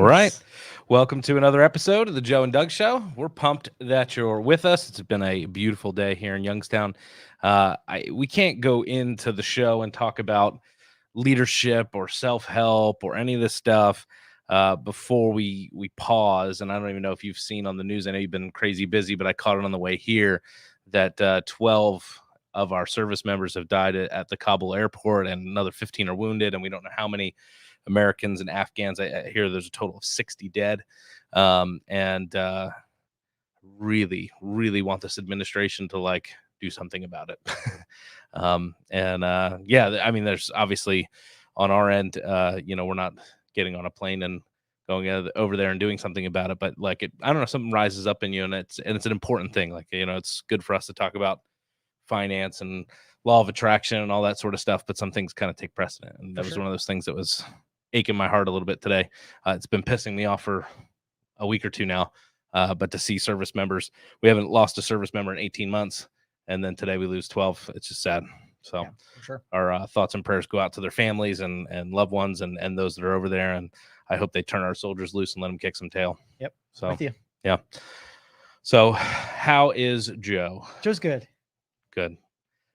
right. Thanks. Welcome to another episode of the Joe and Doug Show. We're pumped that you're with us. It's been a beautiful day here in Youngstown. We can't go into the show and talk about leadership or self-help or any of this stuff before we pause. And I don't even know if you've seen on the news. I know you've been crazy busy, but I caught it on the way here that 12 of our service members have died at the Kabul airport, and another 15 are wounded, and we don't know how many Americans and Afghans. I hear there's a total of 60 dead. And really, really want this administration to do something about it. Yeah, I mean, there's obviously on our end, we're not getting on a plane and going over there and doing something about it, but I don't know, something rises up in you, and it's an important thing. It's good for us to talk about finance and law of attraction and all that sort of stuff, but some things kind of take precedent. And that was one of those things that was aching my heart a little bit today. It's been pissing me off for a week or two now. But to see service members, we haven't lost a service member in 18 months. And then today we lose 12. It's just sad. So Yeah, for sure. Our thoughts and prayers go out to their families and loved ones and those that are over there. And I hope they turn our soldiers loose and let them kick some tail. Yep. So with you. Yeah. So how is Joe? Joe's good. Good.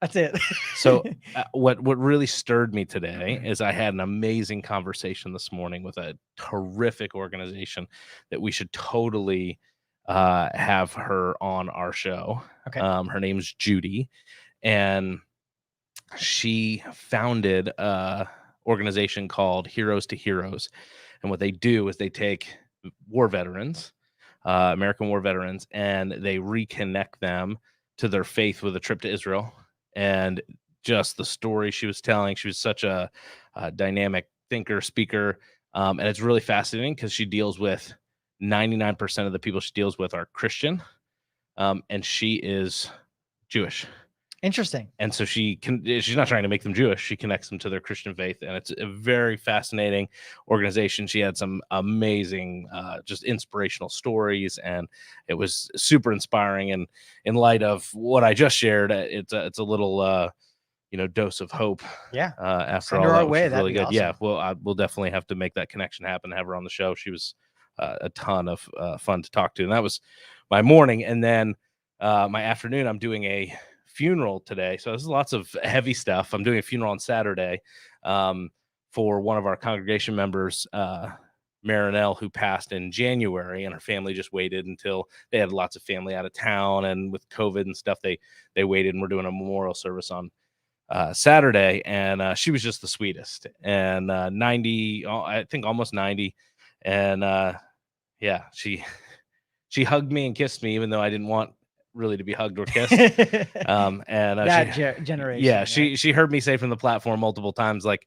That's it. So what really stirred me today is I had an amazing conversation this morning with a terrific organization that we should totally have her on our show. Okay. Her name's Judy, and she founded a organization called Heroes to Heroes. And what they do is they take war veterans, American war veterans, and they reconnect them to their faith with a trip to Israel. And just the story she was telling, she was such a dynamic thinker, speaker, and it's really fascinating because she deals with 99% of the people she deals with are Christian, and she is Jewish. Interesting. And so she's not trying to make them Jewish. She connects them to their Christian faith. And it's a very fascinating organization. She had some amazing, just inspirational stories, and it was super inspiring. And in light of what I just shared, it's a little, dose of hope. Yeah. After Send all her our that, way. which is really good. Awesome. Yeah. Well, we'll definitely have to make that connection happen, have her on the show. She was a ton of fun to talk to. And that was my morning. And then my afternoon, I'm doing a funeral today, so this is lots of heavy stuff. I'm doing a funeral on Saturday for one of our congregation members, Marinelle, who passed in January, and her family just waited until they had lots of family out of town, and with COVID and stuff, they waited, and we're doing a memorial service on Saturday. And she was just the sweetest, and 90, I think almost 90, and yeah, she hugged me and kissed me, even though I didn't want really to be hugged or kissed. And Generation. Yeah, right? she heard me say from the platform multiple times, I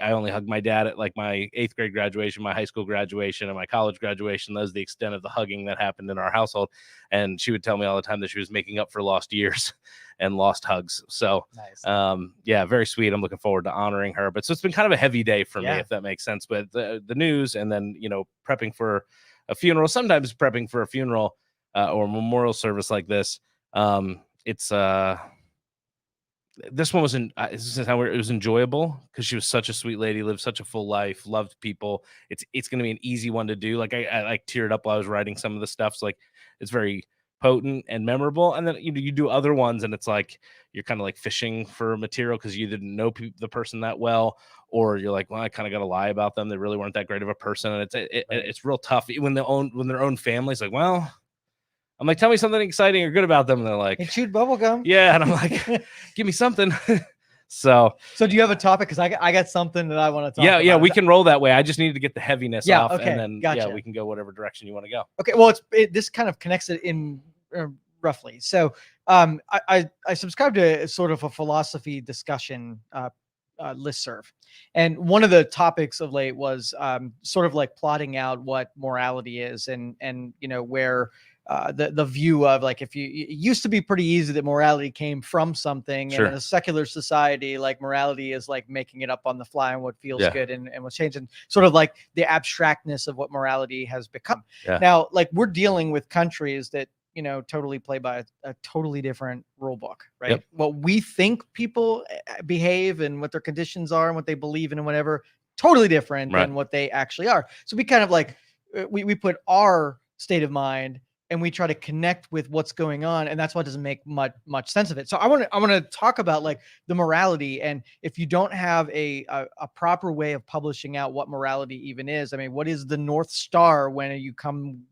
only hugged my dad at my 8th grade graduation, my high school graduation, and my college graduation. That was the extent of the hugging that happened in our household. And she would tell me all the time that she was making up for lost years and lost hugs. So nice. Yeah, very sweet. I'm looking forward to honoring her. But so it's been kind of a heavy day for me, if that makes sense. But the news, and then prepping for a funeral, sometimes prepping for a funeral or a memorial service like this. It's this one wasn't. This is how it was enjoyable because she was such a sweet lady, lived such a full life, loved people. It's going to be an easy one to do. I teared up while I was writing some of the stuff. So it's very potent and memorable. And then you do other ones, and it's you're kind of fishing for material because you didn't know the person that well, or you're well, I kind of got to lie about them. They really weren't that great of a person, and it's real tough when their own family's well. I'm tell me something exciting or good about them. And they're they chewed bubble gum. Yeah. And I'm give me something. So do you have a topic? Because I got something that I want to talk about. Yeah, we can roll that way. I just needed to get the heaviness off. Okay, and then gotcha. We can go whatever direction you want to go. Okay, well, this kind of connects it in roughly. So I subscribe to sort of a philosophy discussion listserv. And one of the topics of late was sort of plotting out what morality is and where the view of it used to be pretty easy that morality came from something. Sure. And in a secular society, morality is making it up on the fly and what feels good and what's changing, sort of the abstractness of what morality has become. Yeah. Now, we're dealing with countries that totally play by a totally different rule book, right? Yep. What we think people behave and what their conditions are and what they believe in and whatever, totally different Right. than what they actually are. So we kind of like we put our state of mind and we try to connect with what's going on, and that's why it doesn't make much sense of it. So I want to talk about like the morality, and if you don't have a proper way of publishing out what morality even is, I mean, what is the North Star when you come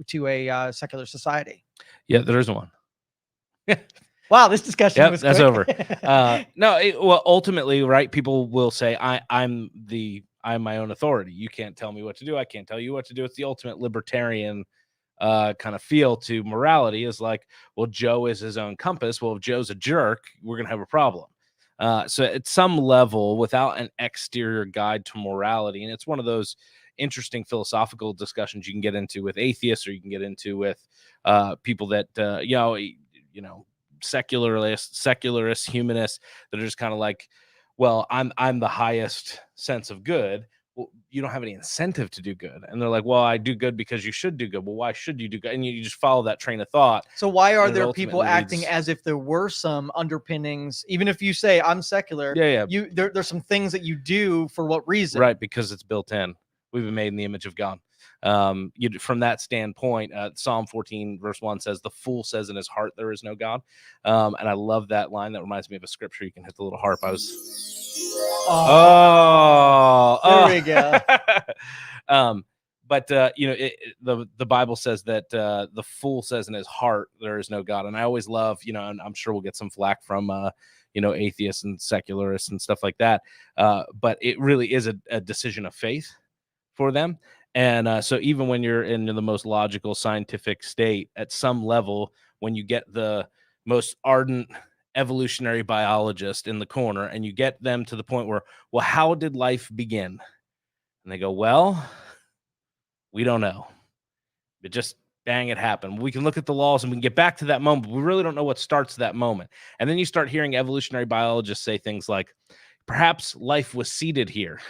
to a secular society? Yeah, there isn't one. Wow, this discussion Yep, was that's quick. over. No, well, ultimately, right? People will say, I'm my own authority. You can't tell me what to do. I can't tell you what to do." It's the ultimate libertarian kind of feel to morality. Is like, well, Joe is his own compass. Well, if Joe's a jerk, we're gonna have a problem. So at some level, without an exterior guide to morality, and it's one of those interesting philosophical discussions you can get into with atheists, or you can get into with people that secularists, humanists that are just kind of like, well, I'm the highest sense of good. Well, you don't have any incentive to do good. And they're like, well, I do good because you should do good. Well, why should you do good? And you just follow that train of thought. So why are And it there people ultimately acting leads. as if there were some underpinnings? Even if you say I'm secular, Yeah, there's some things that you do for what reason? right, because it's built in. We've been made in the image of God. From that standpoint, Psalm 14 verse 1 says, "The fool says in his heart there is no God," and I love that line. That reminds me of a scripture. You can hit the little harp. I was. Oh, there we go. But the Bible says that the fool says in his heart there is no God, and I always love, and I'm sure we'll get some flack from atheists and secularists and stuff like that. But it really is a decision of faith for them. And so even when you're in the most logical scientific state, at some level, when you get the most ardent evolutionary biologist in the corner and you get them to the point where, well, how did life begin? And they go, well, we don't know. It just bang, it happened. We can look at the laws and we can get back to that moment, but we really don't know what starts that moment. And then you start hearing evolutionary biologists say things like, perhaps life was seeded here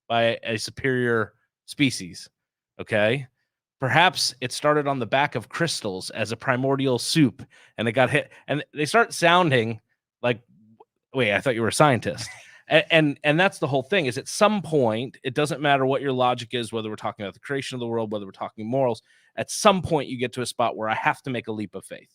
by a superior species. Okay. Perhaps it started on the back of crystals as a primordial soup and it got hit. And they start sounding like, wait, I thought you were a scientist. And that's the whole thing, is at some point, it doesn't matter what your logic is, whether we're talking about the creation of the world, whether we're talking morals, at some point you get to a spot where I have to make a leap of faith.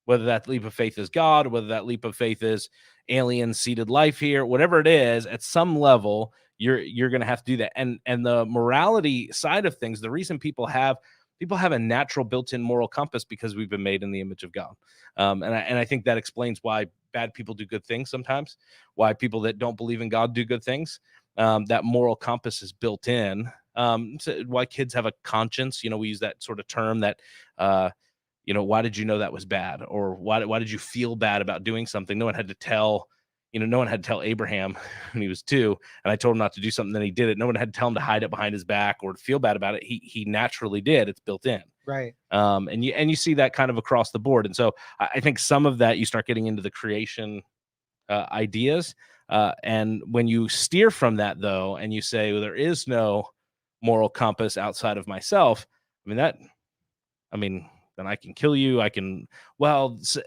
Whether that leap of faith is God, whether that leap of faith is alien seeded life here, whatever it is, at some level, you're going to have to do that. And the morality side of things, the reason people have a natural built-in moral compass, because we've been made in the image of God. And I think that explains why bad people do good things sometimes, why people that don't believe in God do good things. That moral compass is built in. So why kids have a conscience. We use that sort of term that, why did you know that was bad? Or why did you feel bad about doing something? No one had to tell Abraham when he was 2, and I told him not to do something, then he did it. No one had to tell him to hide it behind his back or to feel bad about it. He naturally did. It's built in. Right. And you see that kind of across the board. And so I think some of that, you start getting into the creation ideas. And when you steer from that, though, and you say, well, there is no moral compass outside of myself, then I can kill you.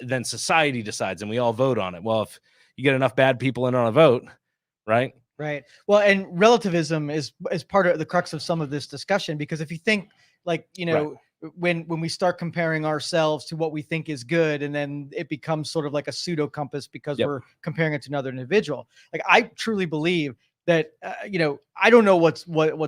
Then society decides and we all vote on it. Well, if you get enough bad people in on a vote, right? Right. Well, and relativism is part of the crux of some of this discussion, because if you think like, Right. when we start comparing ourselves to what we think is good, and then it becomes sort of like a pseudo compass because Yep. we're comparing it to another individual. Like, I truly believe that I don't know what's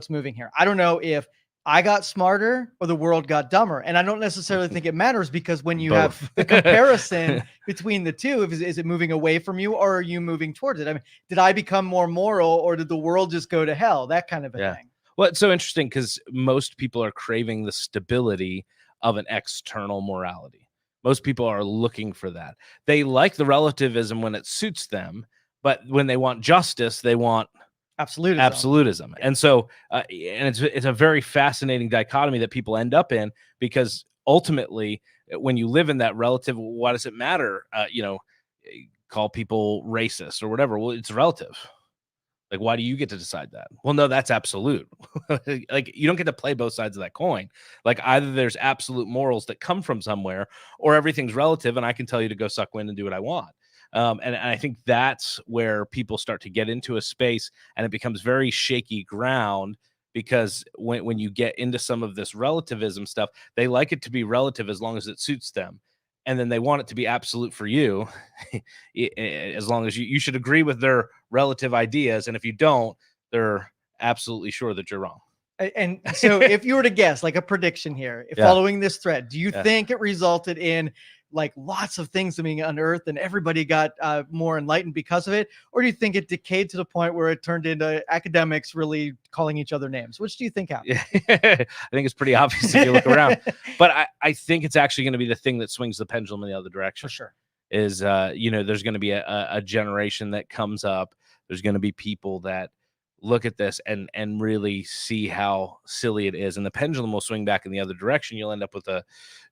moving here. I don't know if I got smarter or the world got dumber, and I don't necessarily think it matters, because when you have Both. the comparison between the two, is it moving away from you or are you moving towards it? I mean, did I become more moral or did the world just go to hell? That kind of a Yeah. thing. Well, it's so interesting because most people are craving the stability of an external morality. Most people are looking for that. They like the relativism when it suits them, but when they want justice, they want absolutism. Yeah. And so, and it's a very fascinating dichotomy that people end up in, because ultimately, when you live in that relative, why does it matter? Call people racist or whatever. Well, it's relative. Like, why do you get to decide that? Well, no, that's absolute. Like, you don't get to play both sides of that coin. Like, either there's absolute morals that come from somewhere, or everything's relative, and I can tell you to go suck wind and do what I want. And I think that's where people start to get into a space, and it becomes very shaky ground, because when you get into some of this relativism stuff, they like it to be relative as long as it suits them. And then they want it to be absolute for you, as long as you should agree with their relative ideas. And if you don't, they're absolutely sure that you're wrong. And so, if you were to guess, like a prediction here, Yeah. following this thread, do you Yeah. think it resulted in like lots of things being unearthed and everybody got more enlightened because of it? Or do you think it decayed to the point where it turned into academics really calling each other names? Which do you think happened? Yeah. I think it's pretty obvious if you look around. But I think it's actually going to be the thing that swings the pendulum in the other direction. For sure. Is there's going to be a generation that comes up. There's going to be people that look at this and really see how silly it is, and the pendulum will swing back in the other direction. You'll end up with a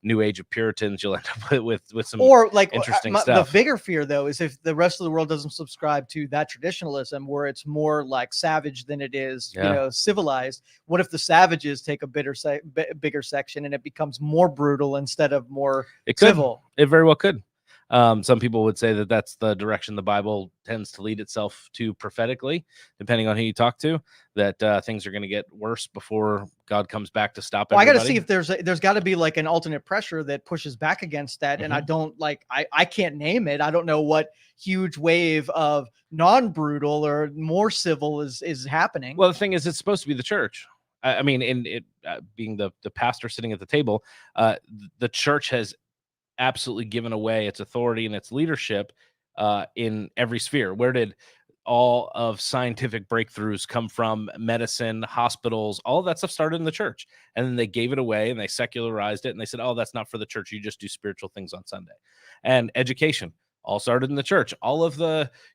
new age of Puritans. You'll end up with some Or like interesting stuff. The bigger fear, though, is if the rest of the world doesn't subscribe to that traditionalism, where it's more like savage than it is, civilized. What if the savages take a bigger section and it becomes more brutal instead of more civil? It very well could. Some people would say that that's the direction the Bible tends to lead itself to prophetically, depending on who you talk to, that things are going to get worse before God comes back to stop Well, I everybody. got to see if there's got to be like an alternate pressure that pushes back against that. And I don't I can't name it. I don't know what huge wave of non-brutal or more civil is happening. Well, the thing is, it's supposed to be the church. I mean, in it being the pastor sitting at the table, the church has absolutely given away its authority and its leadership in every sphere. Where did all of scientific breakthroughs come from? Medicine, hospitals, all of that stuff started in the church, and then they gave it away and they secularized it, and they said, oh, that's not for the church, you just do spiritual things on Sunday. And education all started in the church. All of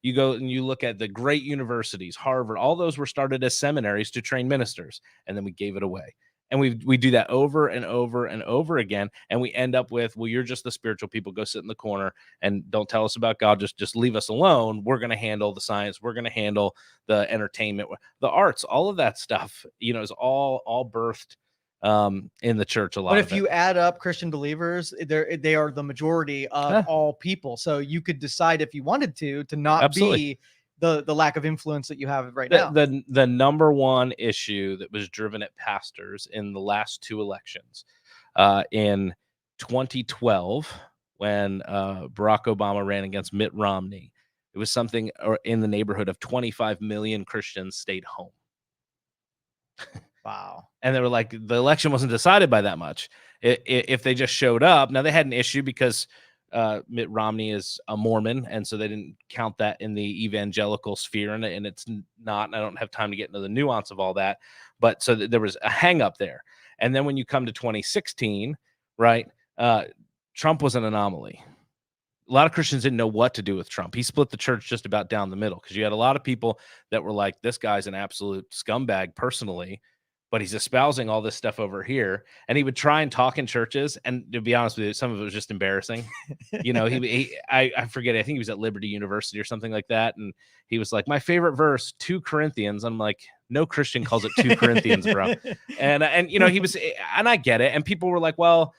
you go and you look at the great universities, Harvard, all those were started as seminaries to train ministers, and then we gave it away. And we do that over and over and over again. And we end up with, well, you're just the spiritual people. Go sit in the corner and don't tell us about God. Just leave us alone. We're going to handle the science. We're going to handle the entertainment, the arts, all of that stuff, is all birthed in the church a lot. But if you add up Christian believers, they are the majority of all people. So you could decide if you wanted to not be the lack of influence that you have right now. The number one issue that was driven at pastors in the last two elections, in 2012, when Barack Obama ran against Mitt Romney, it was something in the neighborhood of 25 million Christians stayed home. Wow. And they were like, the election wasn't decided by that much. If they just showed up. Now, they had an issue because Mitt Romney is a Mormon, and so they didn't count that in the evangelical sphere, and it's not, and I don't have time to get into the nuance of all that, but so there was a hang up there. And then when you come to 2016, right, Trump was an anomaly. A lot of Christians didn't know what to do with Trump. He split the church just about down the middle, because you had a lot of people that were like, this guy's an absolute scumbag personally, but he's espousing all this stuff over here. And he would try and talk in churches. And to be honest with you, some of it was just embarrassing. I forget, I think he was at Liberty University or something like that. And he was like, my favorite verse, 2 Corinthians. I'm like, no Christian calls it 2 Corinthians, bro. And he was, and I get it. And people were like, well,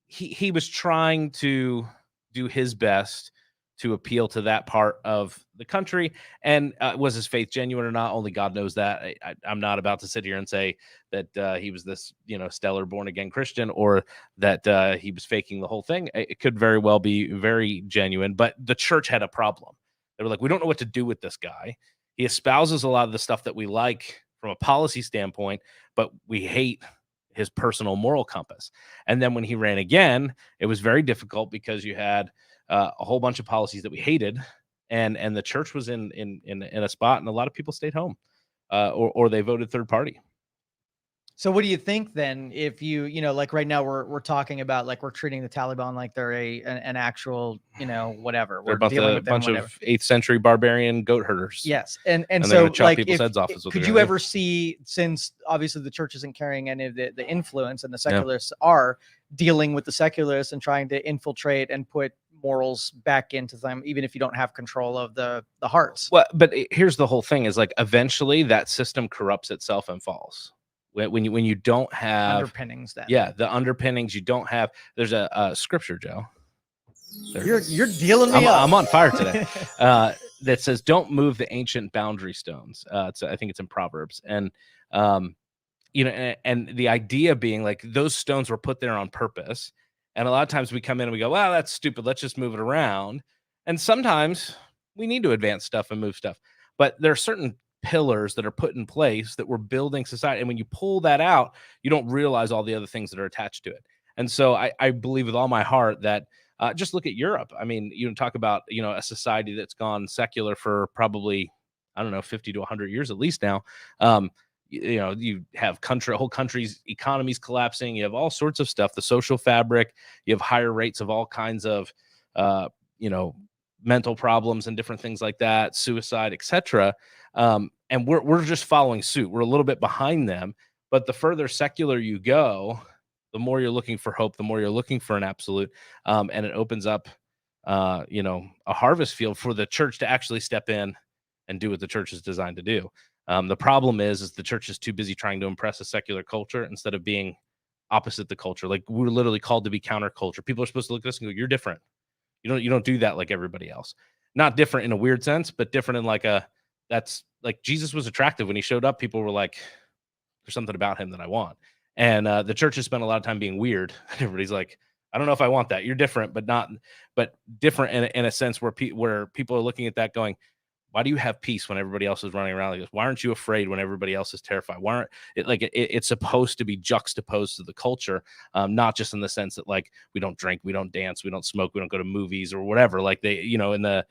he was trying to do his best to appeal to that part of the country. And was his faith genuine or not? Only God knows that. I'm not about to sit here and say that he was this, stellar born again Christian, or that he was faking the whole thing. It could very well be very genuine, but the church had a problem. They were like, we don't know what to do with this guy. He espouses a lot of the stuff that we like from a policy standpoint, but we hate his personal moral compass. And then when he ran again, it was very difficult, because you had a whole bunch of policies that we hated, and the church was in a spot, and a lot of people stayed home, or they voted third party. So what do you think then, if like right now we're talking about, like, we're treating the Taliban like they're an actual, whatever. They're We're dealing with them, bunch of 8th century barbarian goat herders. Yes. And they're so, gonna chop like, people's heads off is what could they're you gonna ever see, since obviously the church isn't carrying any of the influence, and the secularists are dealing with the secularists and trying to infiltrate and put morals back into them, even if you don't have control of the hearts? Well, but here's the whole thing, is like, eventually that system corrupts itself and falls. When you don't have underpinnings, that the underpinnings, you don't have. There's a scripture, Joe. You're dealing me up. I'm on fire today. That says, "Don't move the ancient boundary stones." I think it's in Proverbs, and um, and the idea being like those stones were put there on purpose. And a lot of times we come in and we go, "Wow, that's stupid. Let's just move it around." And sometimes we need to advance stuff and move stuff, but there are certain pillars that are put in place that we're building society. And when you pull that out, you don't realize all the other things that are attached to it. And so I believe with all my heart that just look at Europe. I mean, you talk about a society that's gone secular for probably, I don't know, 50 to 100 years at least now. You have whole countries' economies collapsing. You have all sorts of stuff. The social fabric. You have higher rates of all kinds of uh, you know mental problems and different things like that, suicide, etc. And we're just following suit. We're a little bit behind them. But the further secular you go, the more you're looking for hope, the more you're looking for an absolute, and it opens up, a harvest field for the church to actually step in and do what the church is designed to do. The problem is the church is too busy trying to impress a secular culture instead of being opposite the culture. Like we're literally called to be counterculture. People are supposed to look at us and go, "You're different. You don't do that like everybody else." Not different in a weird sense, but different in that's like Jesus was attractive when he showed up. People were like, "There's something about him that I want." And the church has spent a lot of time being weird. Everybody's like, "I don't know if I want that. You're different, but different in a sense where people are looking at that going, why do you have peace when everybody else is running around like this? Why aren't you afraid when everybody else is terrified? Why aren't it's supposed to be juxtaposed to the culture, not just in the sense that like we don't drink, we don't dance, we don't smoke, we don't go to movies or whatever. Like they, in the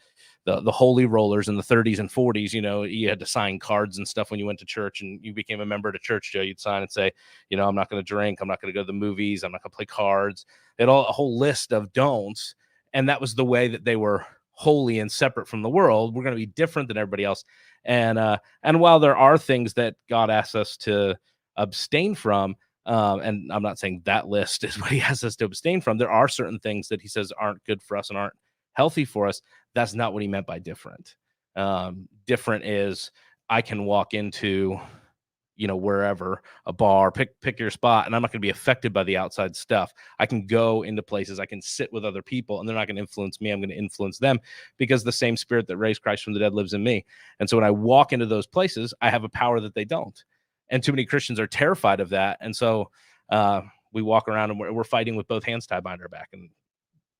holy rollers in the 30s and 40s, you had to sign cards and stuff when you went to church and you became a member of the church, Joe. You'd sign and say, I'm not going to drink, I'm not going to go to the movies, I'm not going to play cards. It all a whole list of don'ts, and that was the way that they were holy and separate from the world. We're going to be different than everybody else. And while there are things that God asks us to abstain from, and I'm not saying that list is what he asks us to abstain from, there are certain things that he says aren't good for us and aren't healthy for us. That's not what he meant by different. Different is I can walk into wherever, a bar, pick your spot, and I'm not going to be affected by the outside stuff. I can go into places, I can sit with other people, and they're not going to influence me. I'm going to influence them because the same spirit that raised Christ from the dead lives in me. And so when I walk into those places, I have a power that they don't. And too many Christians are terrified of that. And so we walk around and we're fighting with both hands tied behind our back. And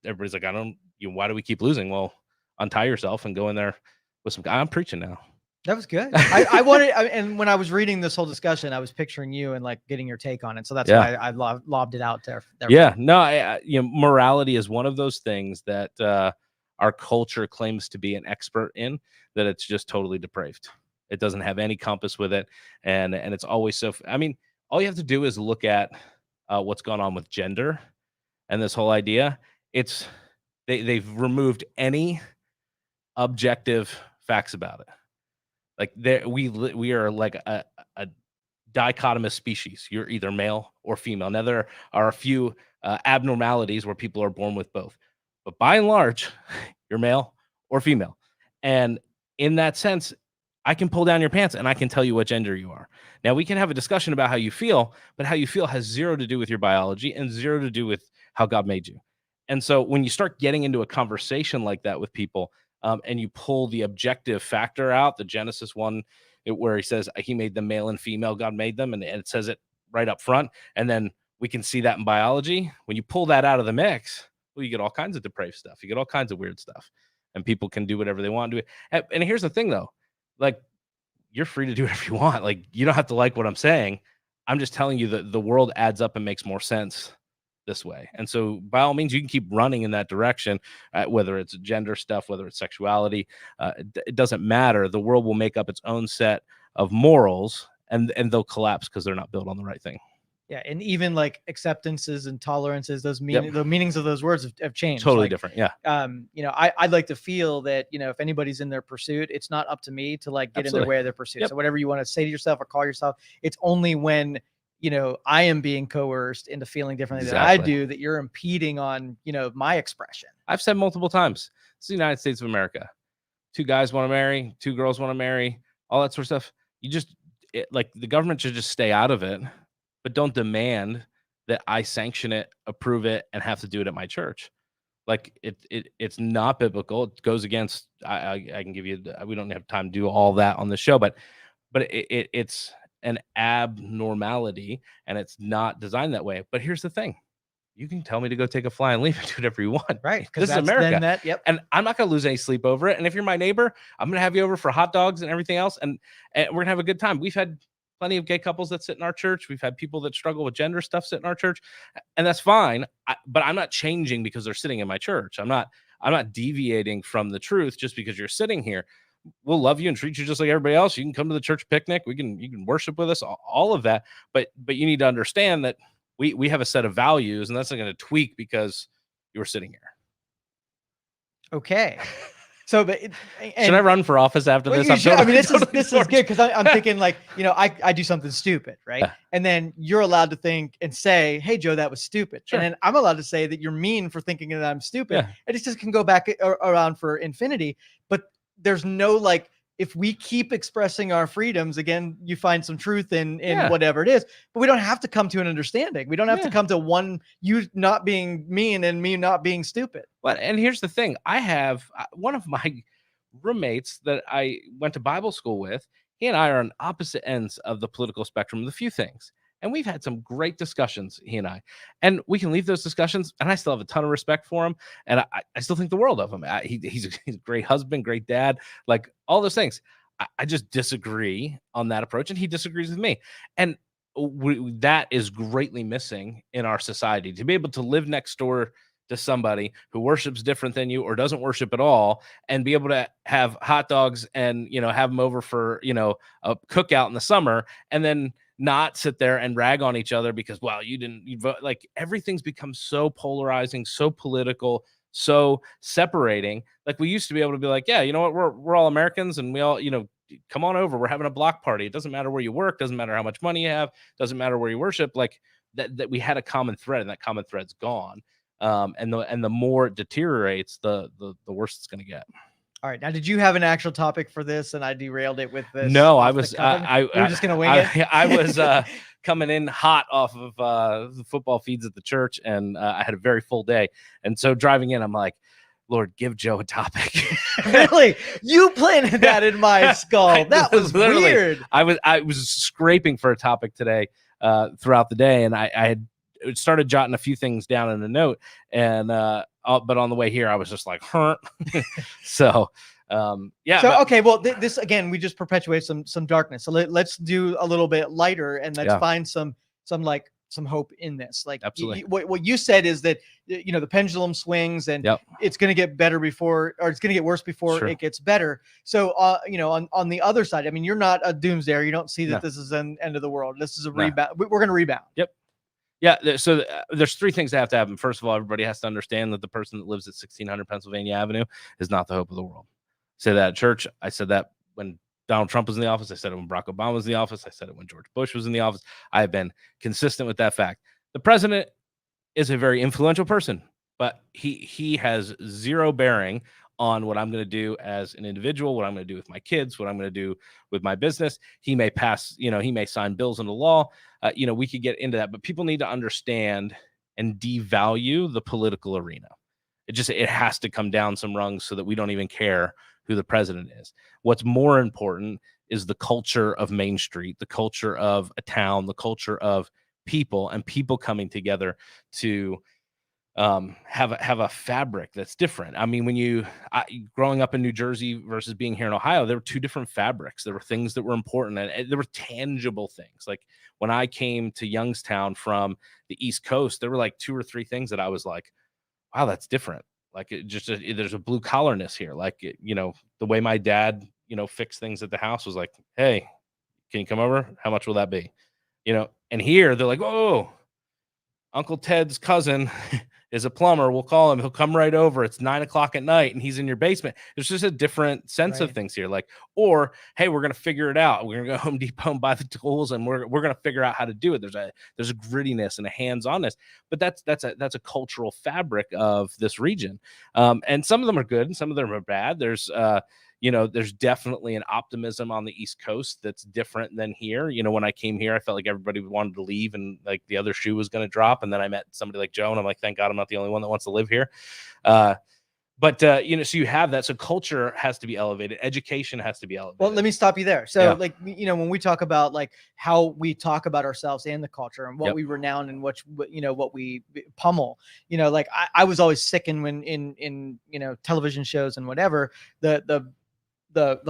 everybody's like, why do we keep losing? Well, untie yourself and go in there with some. I'm preaching now. That was good. I wanted, and when I was reading this whole discussion, I was picturing you and like getting your take on it. So that's why I lobbed it out there. Yeah, no, morality is one of those things that our culture claims to be an expert in, that it's just totally depraved. It doesn't have any compass with it, and it's always so. I mean, all you have to do is look at what's gone on with gender and this whole idea. They've removed any objective facts about it. Like we are like a dichotomous species. You're either male or female. Now there are a few abnormalities where people are born with both, but by and large, you're male or female. And in that sense, I can pull down your pants and I can tell you what gender you are. Now we can have a discussion about how you feel, but how you feel has zero to do with your biology and zero to do with how God made you. And so when you start getting into a conversation like that with people, and you pull the objective factor out, the Genesis one, where he says he made them male and female, God made them, and it says it right up front. And then we can see that in biology. When you pull that out of the mix, well, you get all kinds of depraved stuff. You get all kinds of weird stuff, and people can do whatever they want to do. And here's the thing, though, like you're free to do whatever you want. Like you don't have to like what I'm saying. I'm just telling you that the world adds up and makes more sense this way. And so by all means, you can keep running in that direction, whether it's gender stuff, whether it's sexuality, it doesn't matter. The world will make up its own set of morals, and they'll collapse because they're not built on the right thing. Yeah, and even like acceptances and tolerances, the meanings of those words have changed. Totally different. Yeah. I'd like to feel that, if anybody's in their pursuit, it's not up to me to like get in the way of their pursuit. So whatever you want to say to yourself or call yourself, it's only when I am being coerced into feeling differently than I do that you're impeding on, my expression. I've said multiple times, it's the United States of America. 2 guys want to marry, 2 girls want to marry, all that sort of stuff. Like the government should just stay out of it, but don't demand that I sanction it, approve it, and have to do it at my church. Like it's not biblical. It goes against. I can give you. We don't have time to do all that on the show, but it's an abnormality, and it's not designed that way. But here's the thing: you can tell me to go take a fly and leave and do whatever you want. Right. Because This is that's then America, that. Yep. and I'm not going to lose any sleep over it. And if you're my neighbor, I'm going to have you over for hot dogs and everything else, and we're going to have a good time. We've had plenty of gay couples that sit in our church. We've had people that struggle with gender stuff sit in our church, and that's fine. But I'm not changing because they're sitting in my church. I'm not deviating from the truth just because you're sitting here. We'll love you and treat you just like everybody else. You can come to the church picnic. You can worship with us, all of that. But you need to understand that we have a set of values, and that's not going to tweak because you're sitting here. Okay. So, but should I run for office after this? I mean, this is good because I'm thinking like, I do something stupid, right? Yeah. And then you're allowed to think and say, "Hey, Joe, that was stupid." Sure. And then I'm allowed to say that you're mean for thinking that I'm stupid. Yeah. And it just can go back around for infinity. But there's no like, if we keep expressing our freedoms, again, you find some truth in whatever it is. But we don't have to come to an understanding. We don't have to come to you not being mean and me not being stupid. Well, and here's the thing: I have one of my roommates that I went to Bible school with. He and I are on opposite ends of the political spectrum with a few things. And we've had some great discussions, he and I. And we can leave those discussions, and I still have a ton of respect for him. And I still think the world of him. He's a great husband, great dad, like all those things. I just disagree on that approach, and he disagrees with me. And that is greatly missing in our society. To be able to live next door to somebody who worships different than you or doesn't worship at all, and be able to have hot dogs and have them over for a cookout in the summer, and then not sit there and rag on each other because you vote. Like, everything's become so polarizing, so political, so separating. Like, we used to be able to be like, yeah, you know what, we're all Americans, and we all come on over, we're having a block party. It doesn't matter where you work, doesn't matter how much money you have, doesn't matter where you worship. Like, that we had a common thread, and that common thread's gone. And the more it deteriorates, the worse it's going to get. All right. Now, did you have an actual topic for this, and I derailed it with this? No, I was. You were just going to wing it. I was coming in hot off of the football feeds at the church, and I had a very full day. And so driving in, I'm like, Lord, give Joe a topic. Really? You planted that in my skull. That was weird. I was scraping for a topic today throughout the day, and I had started jotting a few things down in a note, and but on the way here I was just like, so okay, well, this again, we just perpetuate some darkness, so let's do a little bit lighter, and let's find some hope in this. Like, absolutely. What you said is that the pendulum swings, and it's going to get better before, or it's going to get worse before it gets better. So on the other side, I mean, you're not a doomsdayer. You don't see that this is an end of the world. This is a rebound. We're going to rebound. Yep. Yeah, so there's three things that have to happen. First of all, everybody has to understand that the person that lives at 1600 Pennsylvania Avenue is not the hope of the world. I say that at church. I said that when Donald Trump was in the office. I said it when Barack Obama was in the office. I said it when George Bush was in the office. I have been consistent with that fact. The president is a very influential person, but he has zero bearing on what I'm going to do as an individual, what I'm going to do with my kids, what I'm going to do with my business. He may pass, he may sign bills into law. We could get into that, but people need to understand and devalue the political arena. It has to come down some rungs so that we don't even care who the president is. What's more important is the culture of Main Street, the culture of a town, the culture of people, and people coming together to have a fabric that's different. I mean, growing up in New Jersey versus being here in Ohio, there were two different fabrics. There were things that were important, and there were tangible things. Like, when I came to Youngstown from the East Coast, there were like two or three things that I was like, wow, that's different. Like, there's a blue collarness here. Like, the way my dad, fixed things at the house was like, hey, can you come over? How much will that be? And here they're like, whoa, Uncle Ted's cousin is a plumber. We'll call him. He'll come right over. It's 9:00 at night and he's in your basement. There's just a different sense of things here. Like, or, hey, we're going to figure it out. We're going to go Home Depot and buy the tools, and we're going to figure out how to do it. There's a grittiness and a hands-onness, but that's a cultural fabric of this region. And some of them are good and some of them are bad. There's, there's definitely an optimism on the East Coast that's different than here. When I came here, I felt like everybody wanted to leave and like the other shoe was going to drop. And then I met somebody like Joe, and I'm like, thank God I'm not the only one that wants to live here. Uh, but so you have that. So culture has to be elevated. Education has to be Well, elevated. let me stop you there. So, Yeah. like, when we talk about like how we talk about ourselves and the culture and what Yep. we renown and what we pummel, like I was always sickened when in television shows and whatever, the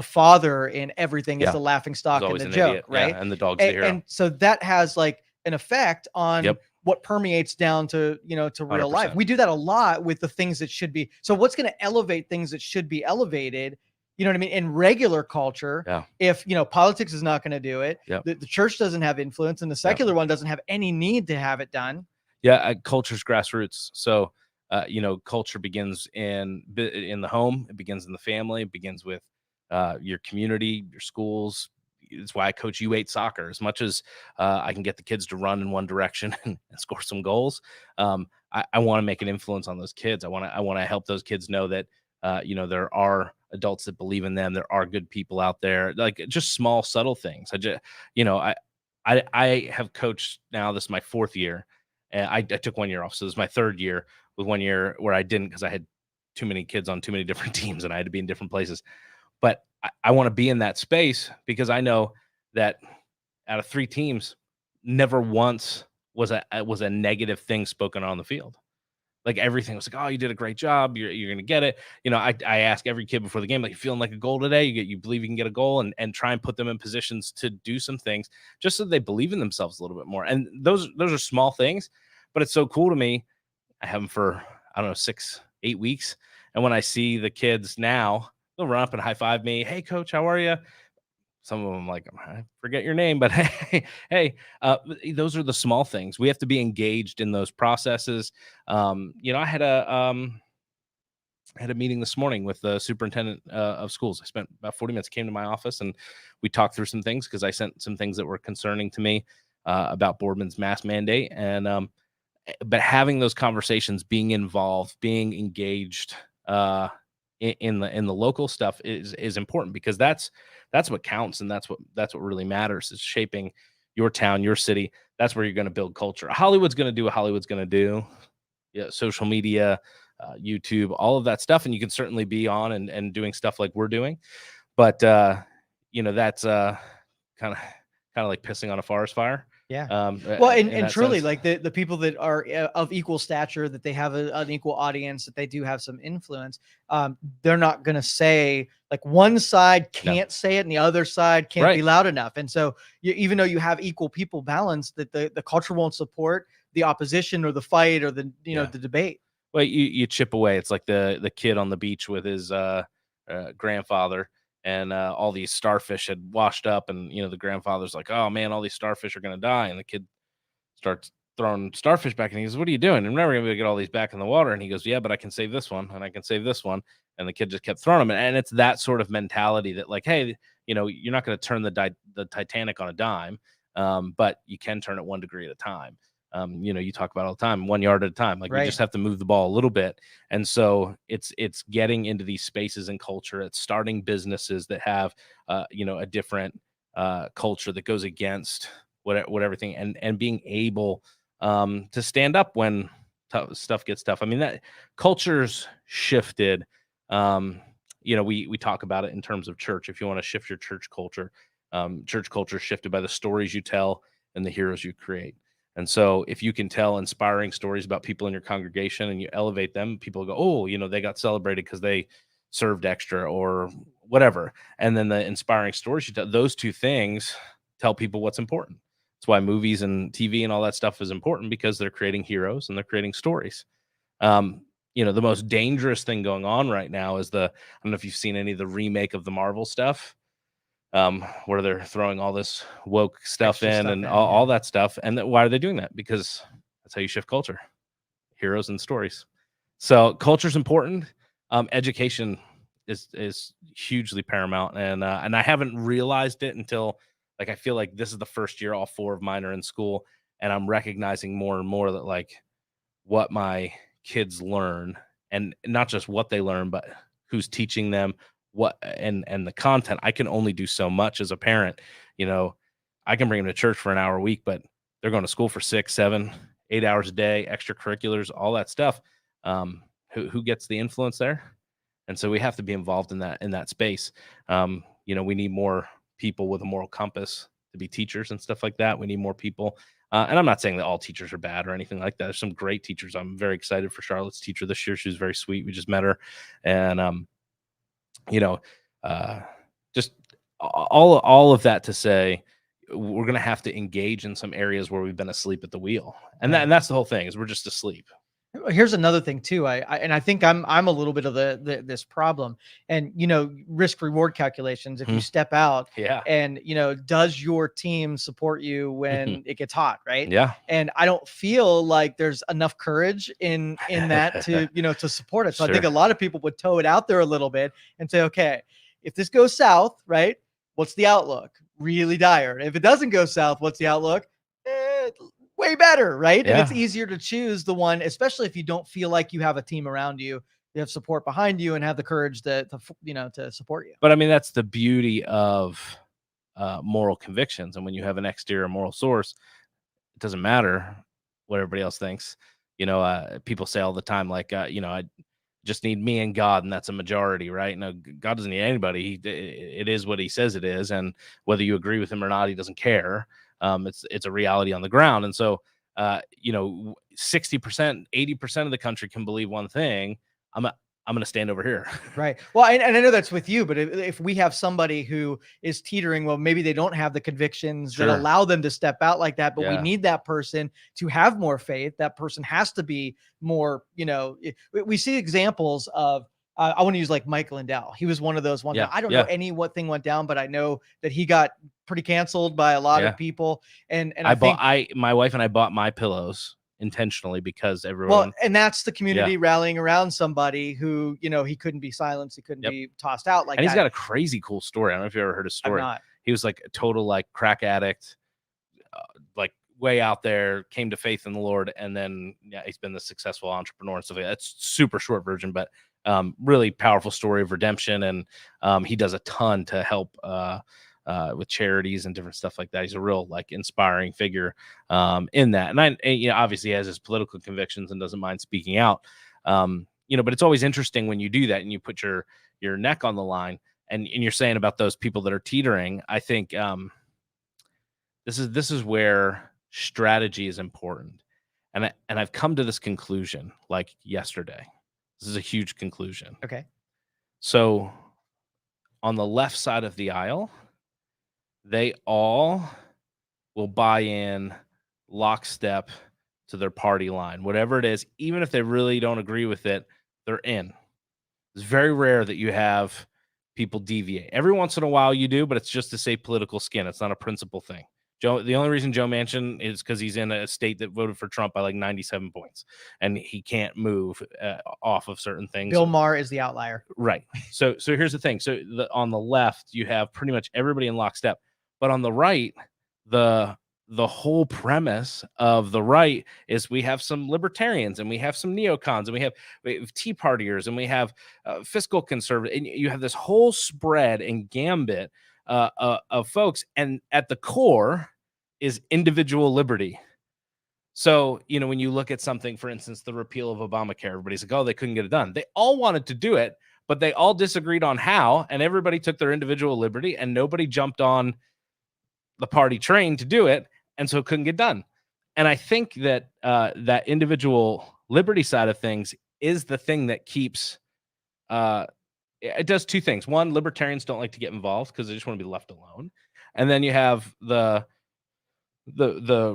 father in everything is Yeah. the laughing There's stock and always the an joke, idiot. Yeah. right? And the dog's the hero. And so that has like an effect on Yep. what permeates down to to real life. 100%. We do that a lot with the things that should be. So what's going to elevate things that should be elevated? You know what I mean? In regular culture, Yeah. if politics is not going to do it, Yep. the church doesn't have influence, and the secular one doesn't have any need to have it done. Yeah, culture's grassroots. So, culture begins in the home. It begins in the family. It begins with your community, your schools. It's why I coach U8 soccer. As much as I can get the kids to run in one direction and score some goals, I want to make an influence on those kids. I want to help those kids know that there are adults that believe in them. There are good people out there. Like just small, subtle things. I have coached now. This is my 4th year, and I took 1 year off, so this is my 3rd year with 1 year where I didn't because I had too many kids on too many different teams and I had to be in different places. But I want to be in that space because I know that out of 3 teams, never once was a negative thing spoken on the field. Like everything was like, oh, you did a great job. You're gonna get it. I ask every kid before the game, like, you feeling like a goal today? You believe you can get a goal, and try and put them in positions to do some things just so they believe in themselves a little bit more. And those are small things, but it's so cool to me. I have them for, I don't know, 6, 8 weeks. And when I see the kids now, they'll run up and high five me. Hey coach, how are you? Some of them like, I forget your name, but hey, those are the small things. We have to be engaged in those processes. I had a meeting this morning with the superintendent of schools. I spent about 40 minutes, came to my office, and we talked through some things because I sent some things that were concerning to me about Boardman's mask mandate. And but having those conversations, being involved, being engaged in the local stuff is important, because that's what counts, and that's what really matters, is shaping your town, your city. That's where you're going to build culture. Hollywood's going to do what Hollywood's going to do. Yeah, social media, YouTube, all of that stuff, and you can certainly be on and doing stuff like we're doing, but that's kind of like pissing on a forest fire. Yeah. Um, Well, in and that truly, sense. like the people that are of equal stature, that they have an equal audience, that they do have some influence. They're not going to say, like, one side No. can't say it and the other side can't be Right. loud enough. And so, even though you have equal people balance, that the culture won't support the opposition or the fight or Yeah. the debate. Well, you chip away. It's like the kid on the beach with his grandfather, and all these starfish had washed up, and the grandfather's like, "Oh man, all these starfish are gonna die," and the kid starts throwing starfish back, and he goes, "What are you doing? I'm never gonna be able to get all these back in the water." And he goes, "Yeah, but I can save this one, and I can save this one." And the kid just kept throwing them, and it's that sort of mentality that, like, hey, you're not going to turn the Titanic on a dime, but you can turn it 1 degree at a time. You talk about all the time, 1 yard at a time. Like, we Right. just have to move the ball a little bit, and so it's getting into these spaces in culture. It's starting businesses that have a different culture that goes against what everything, and being able to stand up when stuff gets tough. I mean, that culture's shifted. We talk about it in terms of church. If you want to shift your church culture is shifted by the stories you tell and the heroes you create. And so if you can tell inspiring stories about people in your congregation and you elevate them, people go, oh, they got celebrated because they served extra or whatever. And then the inspiring stories you tell, those two things tell people what's important. That's why movies and TV and all that stuff is important, because they're creating heroes and they're creating stories. The most dangerous thing going on right now is I don't know if you've seen any of the remake of the Marvel stuff, where they're throwing all this woke stuff Extra in stuff and in, all yeah. that stuff. And why are they doing that? Because that's how you shift culture, heroes and stories. So culture's important. Education is hugely paramount, and I haven't realized it until, like, I feel like this is the first year all 4 of mine are in school, and I'm recognizing more and more that, like, what my kids learn, and not just what they learn, but who's teaching them, and the content. I can only do so much as a parent. You know, I can bring them to church for an hour a week, but they're going to school for 6, 7, 8 hours a day, extracurriculars, all that stuff. Who gets the influence there? And so we have to be involved in that space. We need more people with a moral compass to be teachers and stuff like that. We need more people. And I'm not saying that all teachers are bad or anything like that. There's some great teachers. I'm very excited for Charlotte's teacher this year. She was very sweet. We just met her, and you know, uh, just all of that to say, we're going to have to engage in some areas where we've been asleep at the wheel, and Right. that's the whole thing, is we're just asleep. Here's another thing too. I think I'm a little bit of this problem, and risk reward calculations. If you Mhm. step out, Yeah. and does your team support you Mhm. when it gets hot, right? Yeah. And I don't feel like there's enough courage in that to to support it. So I think Sure. a lot of people would toe it out there a little bit and say, okay, if this goes south, right? What's the outlook? Really dire. If it doesn't go south, what's the outlook? Way better, right? And it's Yeah. easier to choose the one, especially if you don't feel like you have a team around you, you have support behind you, and have the courage to support you. But I mean, that's the beauty of moral convictions. And when you have an exterior moral source, it doesn't matter what everybody else thinks. People say all the time, like, I just need me and God, and that's a majority, right? No, God doesn't need anybody. It is what He says it is, and whether you agree with Him or not, He doesn't care. It's a reality on the ground, and so 60%, 80% of the country can believe one thing. I'm a, I'm going to stand over here. Right. Well, and I know that's with you, but if we have somebody who is teetering, well, maybe they don't have the convictions that Sure. allow them to step out like that, but we Yeah. need that person to have more faith. That person has to be more, we see examples of, I want to use like Mike Lindell. He was one of those ones that Yeah. I don't know Yeah. any what thing went down, but I know that he got pretty canceled by a lot Yeah. of people. And I think, My wife and I bought my pillows intentionally because well, everyone. and that's the Yeah. community rallying around somebody who, he couldn't be silenced, he couldn't Yep. be tossed out like And he's that. got a crazy cool story. I don't know if you ever heard his I'm story. not. He was like a total like crack addict, like way out there, came to faith in the Lord, and then he's been the successful entrepreneur and stuff like that. That's super short version, but really powerful story of redemption. And he does a ton to help with charities and different stuff like that. He's a real like inspiring figure in that. And obviously he has his political convictions and doesn't mind speaking out. But it's always interesting when you do that and you put your neck on the line. And you're saying about those people that are teetering. I think this is where strategy is important. And I've come to this conclusion like yesterday. This is a huge conclusion. Okay. So on the left side of the aisle, they all will buy in lockstep to their party line, whatever it is, even if they really don't agree with it, they're in. It's very rare that you have people deviate. Every once in a while you do, but it's just to save political skin. It's not a principle thing. The only reason Joe Manchin is because he's in a state that voted for Trump by like 97 points, and he can't move off of certain things. Bill Maher is the outlier. Right. So here's the thing. So on the left, you have pretty much everybody in lockstep, but on the right, the whole premise of the right is we have some libertarians and we have some neocons and we have Tea Partiers and we have fiscal conservative, and you have this whole spread and gambit of folks, and at the core is individual liberty. So, when you look at something, for instance, the repeal of Obamacare, everybody's like, oh, they couldn't get it done. They all wanted to do it, but they all disagreed on how, and everybody took their individual liberty, and nobody jumped on the party train to do it, and so it couldn't get done. And I think that that individual liberty side of things is the thing that keeps. It does two things. One, libertarians don't like to get involved because they just want to be left alone, and then you have the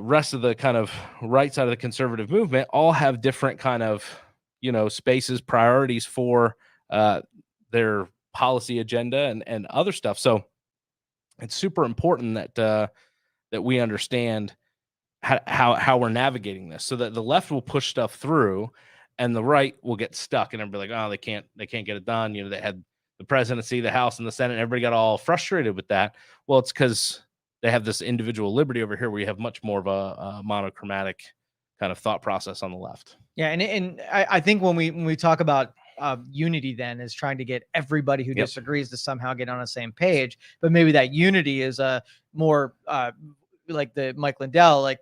rest of the kind of right side of the conservative movement all have different kind of spaces, priorities for their policy agenda and other stuff. So it's super important that we understand how we're navigating this, so that the left will push stuff through and the right will get stuck, and everybody like, oh, they can't get it done. They had the presidency, the House, and the Senate, and everybody got all frustrated with that. Well, it's because they have this individual liberty over here where you have much more of a monochromatic kind of thought process on the left. Yeah, and I think when we talk about unity then is trying to get everybody who Yep. disagrees to somehow get on the same page. But maybe that unity is a more like the Mike Lindell, like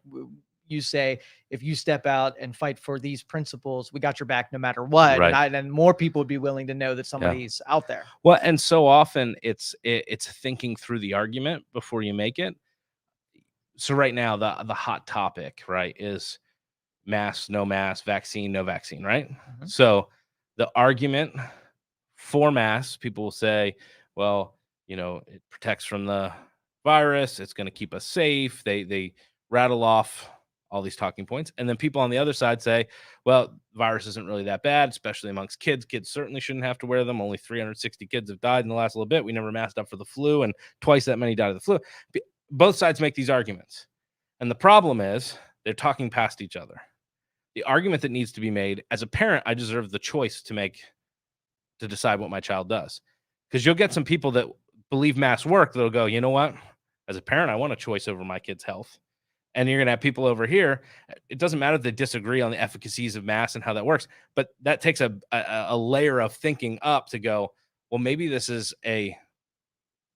you say, if you step out and fight for these principles, we got your back no matter what. Right. And more people would be willing to know that Yeah. somebody's out there. Well, and so often it's thinking through the argument before you make it. So right now the hot topic, right, is mask, no mask, vaccine, no vaccine, right? Mhm. So the argument for masks, people will say, well, it protects from the virus, it's going to keep us safe. They rattle off all these talking points. And then people on the other side say, well, the virus isn't really that bad, especially amongst kids. Kids certainly shouldn't have to wear them. Only 360 kids have died in the last little bit. We never masked up for the flu, and twice that many died of the flu. Both sides make these arguments. And the problem is they're talking past each other. The argument that needs to be made, as a parent, I deserve the choice to decide what my child does. Because you'll get some people that believe masks work that'll go, you know what? As a parent, I want a choice over my kid's health. And you're going to have people over here. It doesn't matter if they disagree on the efficacies of masks and how that works, but that takes a layer of thinking up to go, well, maybe this is a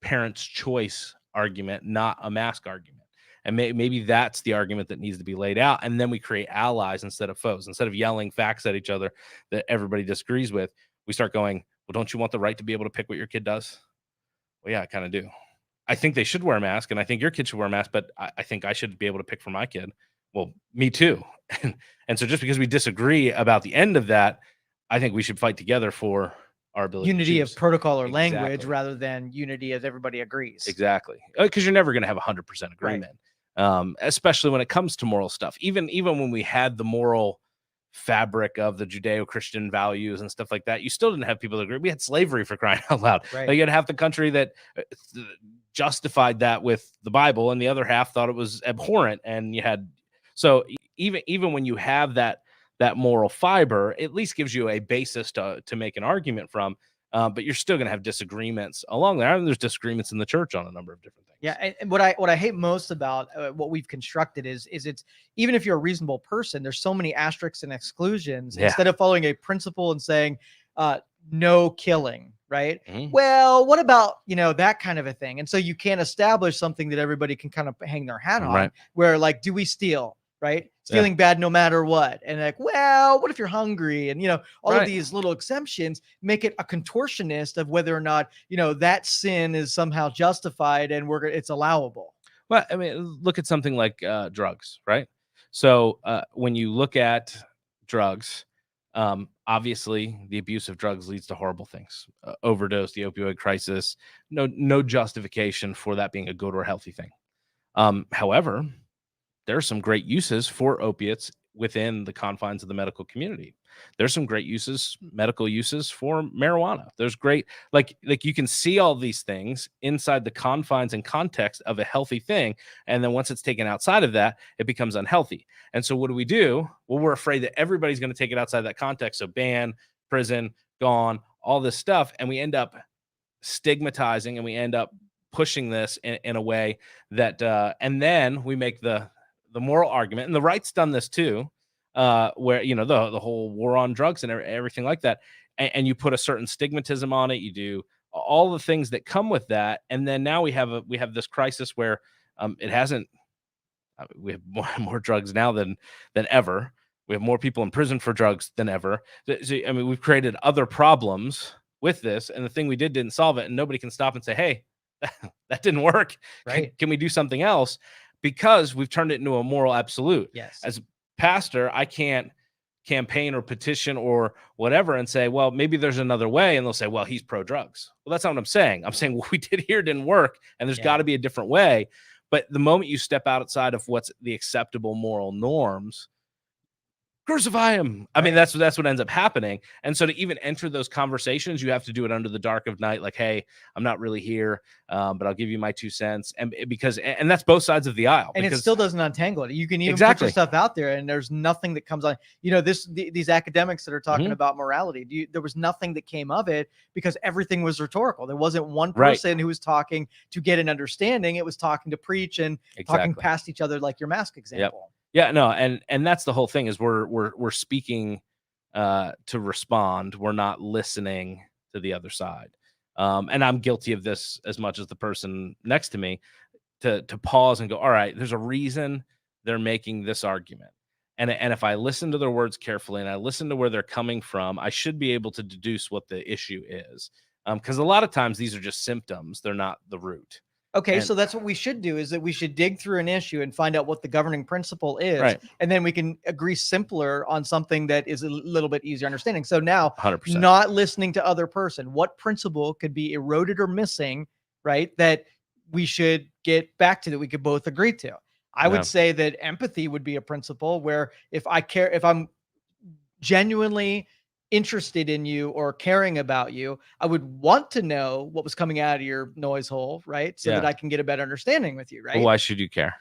parent's choice argument, not a mask argument. And maybe that's the argument that needs to be laid out. And then we create allies instead of foes. Instead of yelling facts at each other that everybody disagrees with, we start going, well, don't you want the right to be able to pick what your kid does? Well, yeah, I kind of do. I think they should wear a mask, and I think your kid should wear a mask, but I think I should be able to pick for my kid. Well, me too. And so just because we disagree about the end of that, I think we should fight together for our ability Unity to of choose. protocol or language Exactly. rather than unity as everybody agrees. Exactly. Because you're never going to have 100% agreement, especially when it comes to moral stuff. Even when we had the moral fabric of the Judeo-Christian values and stuff like that, you still didn't have people that agree. We had slavery, for crying out loud. Right. Like, you had half the country that justified that with the Bible, and the other half thought it was abhorrent. And you had, so even when you have that moral fiber, it at least gives you a basis to make an argument from. But you're still going to have disagreements along there. I mean, there's disagreements in the church on a number of different things. Yeah, and what I hate most about what we've constructed is it's, even if you're a reasonable person, there's so many asterisks and exclusions. Yeah. Instead of following a principle and saying no killing, right? Mhm. Well, what about that kind of a thing? And so you can't establish something that everybody can kind of hang their hat on. Right. Where, like, do we steal? Right? Stealing bad no matter what. And like, well, what if you're hungry? And all of these little exemptions make it a contortionist of whether or not that sin is somehow justified and it's allowable. Well, I mean, look at something like drugs, right? So when you look at drugs, obviously the abuse of drugs leads to horrible things. Overdose, the opioid crisis, no justification for that being a good or healthy thing. However, there are some great uses for opiates within the confines of the medical community. There's some great uses, medical uses for marijuana. There's great, like you can see all these things inside the confines and context of a healthy thing. And then once it's taken outside of that, it becomes unhealthy. And so what do? Well, we're afraid that everybody's going to take it outside that context. So ban, prison, gone, all this stuff. And we end up stigmatizing, and we end up pushing this in a way that, and then we make the moral argument, and the right's done this too, where the whole war on drugs and everything like that, and you put a certain stigmatism on it. You do all the things that come with that, and then now we have this crisis where it hasn't. We have more drugs now than ever. We have more people in prison for drugs than ever. So, I mean, we've created other problems with this, and the thing we didn't solve it, and nobody can stop and say, "Hey, that didn't work. Right? Can we do something else?" Because we've turned it into a moral absolute. Yes. As a pastor, I can't campaign or petition or whatever and say, well, maybe there's another way. And they'll say, well, he's pro-drugs. Well, that's not what I'm saying. I'm saying what we did here didn't work, and there's got to be a different way. But the moment you step outside of what's the acceptable moral norms, crucify him. I mean, that's what ends up happening. And so to even enter those conversations, you have to do it under the dark of night. Like, hey, I'm not really here, but I'll give you my 2 cents. And and that's both sides of the aisle. And it still doesn't untangle it. You can even put your stuff out there, and there's nothing that comes on. These academics that are talking about morality, there was nothing that came of it because everything was rhetorical. There wasn't one person who was talking to get an understanding. It was talking to preach and talking past each other, like your mask example. Yep. Yeah, no, and that's the whole thing is we're speaking to respond. We're not listening to the other side. And I'm guilty of this as much as the person next to me, to pause and go, all right, there's a reason they're making this argument. And if I listen to their words carefully and I listen to where they're coming from, I should be able to deduce what the issue is. Because a lot of times these are just symptoms, they're not the root. Okay, And so that's what we should do, is that we should dig through an issue and find out what the governing principle is, right, and then we can agree simpler on something that is a little bit easier understanding. So now, 100%. not listening to other person, what principle could be eroded or missing, right? That we should get back to, that we could both agree to. I Yeah. would say that empathy would be a principle where if I care, if I'm genuinely interested in you or caring about you, I would want to know what was coming out of your noise hole, right? So that Yeah. I can get a better understanding with you, But right? why should you care?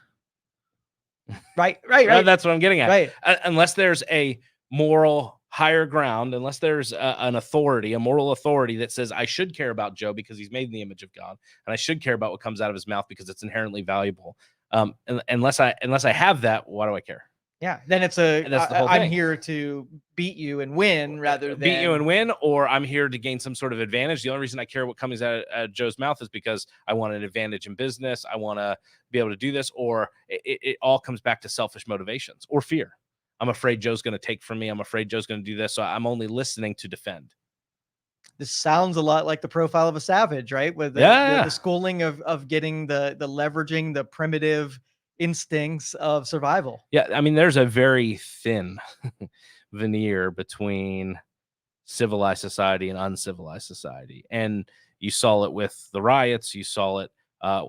Right. That's what I'm getting at. Right. Unless there's a moral higher ground, unless there's an authority, a moral authority that says I should care about Joe because he's made in the image of God, and I should care about what comes out of his mouth because it's inherently valuable. Unless I have that, why do I care? Yeah. Then it's And that's the whole I'm thing. here to beat you and win rather than Beat you and win, or I'm here to gain some sort of advantage. The only reason I care what comes out of Joe's mouth is because I want an advantage in business. I want to be able to do this, or it all comes back to selfish motivations or fear. I'm afraid Joe's going to take from me. I'm afraid Joe's going to do this. So I'm only listening to defend. This sounds a lot like the profile of a savage, right? With the schooling of getting the leveraging the primitive instincts of survival. Yeah. I mean, there's a very thin veneer between civilized society and uncivilized society. And you saw it with the riots. You saw it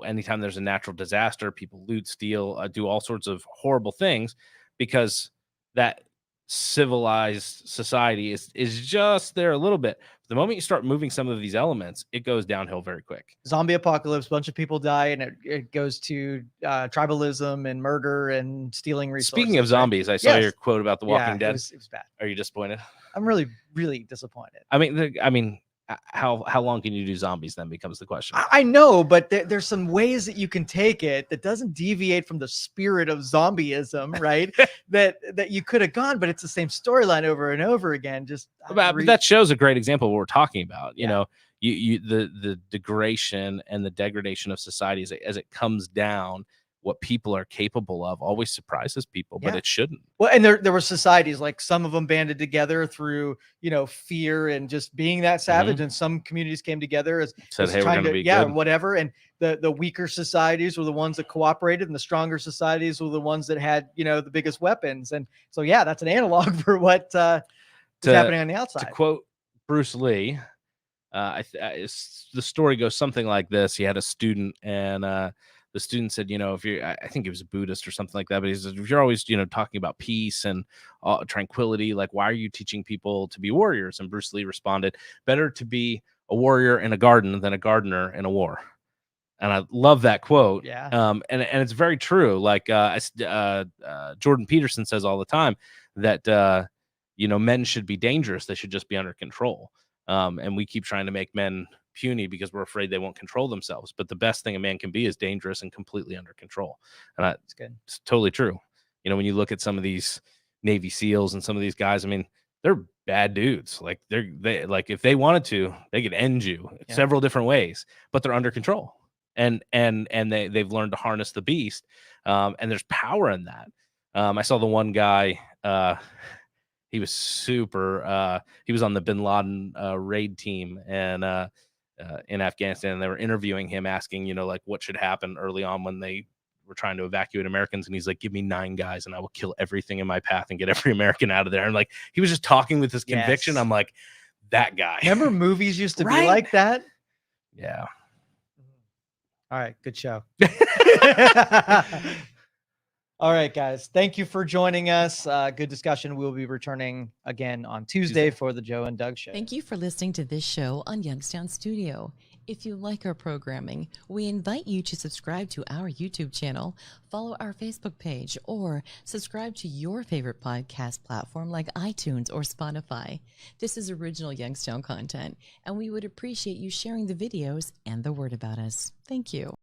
anytime there's a natural disaster, people loot, steal, do all sorts of horrible things because that civilized society is just there a little bit. The moment you start moving some of these elements, it goes downhill very quick. Zombie apocalypse, bunch of people die, and it goes to tribalism and murder and stealing resources. Speaking of right? zombies, I saw your Yes. quote about The Yeah, Walking Dead. it was bad. Are you disappointed? I'm really, really disappointed. I mean, how long can you do zombies? Then becomes the question. I know, but there's some ways that you can take it that doesn't deviate from the spirit of zombieism, right? that you could have gone, but it's the same storyline over and over again. Just But that shows a great example of what we're talking about. You Yeah. know, the degradation and the degradation of society as it comes down, what people are capable of always surprises people, but Yeah. it shouldn't. Well, and there were societies, like some of them banded together through, fear and just being that savage, and some communities came together as Said, as hey, we're trying going to be yeah, good. whatever. And the weaker societies were the ones that cooperated, and the stronger societies were the ones that had, the biggest weapons. And so, yeah, that's an analog for what is happening on the To outside. quote Bruce Lee, the story goes something like this. He had a student, and the student said, if you're, I think he was a Buddhist or something like that, but he said, if you're always, talking about peace and tranquility, like, why are you teaching people to be warriors? And Bruce Lee responded, better to be a warrior in a garden than a gardener in a war. And I love that quote. Yeah. And it's very true. Like Jordan Peterson says all the time that, men should be dangerous. They should just be under control. And we keep trying to make men puny because we're afraid they won't control themselves. But the best thing a man can be is dangerous and completely under control. And It's good. it's totally true. When you look at some of these Navy SEALs and some of these guys, I mean, they're bad dudes. Like they like, if they wanted to, they could end you several different ways, but they're under control. And they've learned to harness the beast. And there's power in that. I saw the one guy, he was super, he was on the Bin Laden raid team and in Afghanistan, and they were interviewing him, asking, like, what should happen early on when they were trying to evacuate Americans. And he's like, give me 9 guys and I will kill everything in my path and get every American out of there. And like, he was just talking with his conviction. Yes. I'm like, that guy. Remember movies used to be Right? like that? Yeah. All right, good show. All right, guys. Thank you for joining us. Good discussion. We'll be returning again on Tuesday for the Joe and Doug Show. Thank you for listening to this show on Youngstown Studio. If you like our programming, we invite you to subscribe to our YouTube channel, follow our Facebook page, or subscribe to your favorite podcast platform like iTunes or Spotify. This is original Youngstown content, and we would appreciate you sharing the videos and the word about us. Thank you.